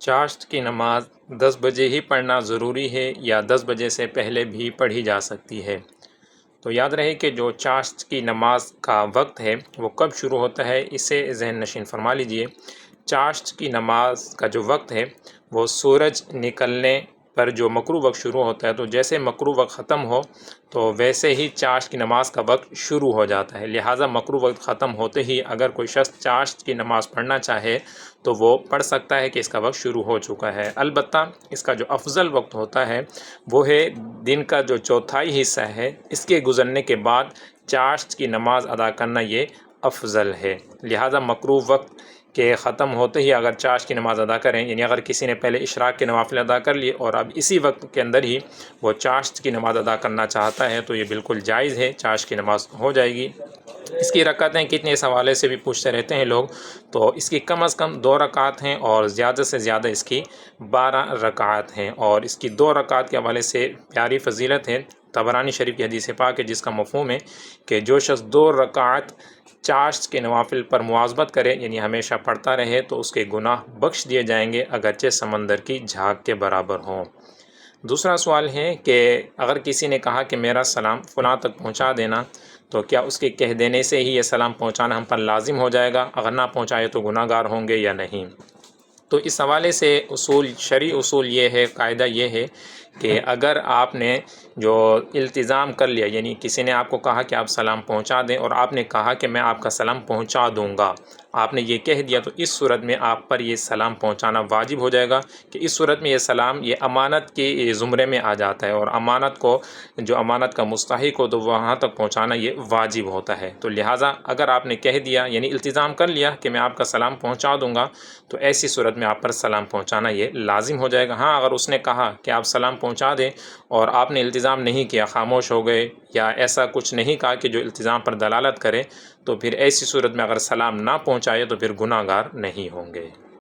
چاشت کی نماز 10 بجے ہی پڑھنا ضروری ہے یا 10 بجے سے پہلے بھی پڑھی جا سکتی ہے؟ تو یاد رہے کہ جو چاشت کی نماز کا وقت ہے وہ کب شروع ہوتا ہے، اسے ذہن نشین فرما لیجئے۔ چاشت کی نماز کا جو وقت ہے وہ سورج نکلنے پر جو مکروہ وقت شروع ہوتا ہے، تو جیسے مکروہ وقت ختم ہو تو ویسے ہی چاشت کی نماز کا وقت شروع ہو جاتا ہے۔ لہٰذا مکروہ وقت ختم ہوتے ہی اگر کوئی شخص چاشت کی نماز پڑھنا چاہے تو وہ پڑھ سکتا ہے کہ اس کا وقت شروع ہو چکا ہے۔ البتہ اس کا جو افضل وقت ہوتا ہے وہ ہے دن کا جو چوتھائی حصہ ہے، اس کے گزرنے کے بعد چاشت کی نماز ادا کرنا یہ افضل ہے۔ لہٰذا مکروہ وقت کے ختم ہوتے ہی اگر چاشت کی نماز ادا کریں، یعنی اگر کسی نے پہلے اشراق کے نوافل ادا کر لیے اور اب اسی وقت کے اندر ہی وہ چاشت کی نماز ادا کرنا چاہتا ہے تو یہ بالکل جائز ہے، چاشت کی نماز ہو جائے گی۔ اس کی رکعتیں کتنے، اس حوالے سے بھی پوچھتے رہتے ہیں لوگ، تو اس کی کم از کم 2 رکعت ہیں اور زیادہ سے زیادہ اس کی 12 رکعت ہیں، اور اس کی 2 رکعت کے حوالے سے پیاری فضیلت ہے۔ طبرانی شریف کی حدیث پاک ہے جس کا مفہوم ہے کہ جو شخص 2 رکعت چاشت کے نوافل پر مواظبت کرے، یعنی ہمیشہ پڑھتا رہے، تو اس کے گناہ بخش دیے جائیں گے اگرچہ سمندر کی جھاگ کے برابر ہوں۔ دوسرا سوال ہے کہ اگر کسی نے کہا کہ میرا سلام فلاں تک پہنچا دینا، تو کیا اس کے کہہ دینے سے ہی یہ سلام پہنچانا ہم پر لازم ہو جائے گا، اگر نہ پہنچائے تو گناہ گار ہوں گے یا نہیں؟ تو اس حوالے سے شرعی اصول یہ ہے، قاعدہ یہ ہے کہ اگر آپ نے جو التزام کر لیا، یعنی کسی نے آپ کو کہا کہ آپ سلام پہنچا دیں اور آپ نے کہا کہ میں آپ کا سلام پہنچا دوں گا، آپ نے یہ کہہ دیا، تو اس صورت میں آپ پر یہ سلام پہنچانا واجب ہو جائے گا، کہ اس صورت میں یہ سلام یہ امانت کے زمرے میں آ جاتا ہے، اور امانت کو جو امانت کا مستحق ہو تو وہاں تک پہنچانا یہ واجب ہوتا ہے۔ تو لہٰذا اگر آپ نے کہہ دیا، یعنی التزام کر لیا کہ میں آپ کا سلام پہنچا دوں گا، تو ایسی صورت میں آپ پر سلام پہنچانا یہ لازم ہو جائے گا۔ ہاں، اگر اس نے کہا کہ آپ سلام پہنچا دیں اور آپ نے التزام نہیں کیا، خاموش ہو گئے، یا ایسا کچھ نہیں کہا کہ جو التزام پر دلالت کرے، تو پھر ایسی صورت میں اگر سلام نہ پہنچائے تو پھر گناہ گار نہیں ہوں گے۔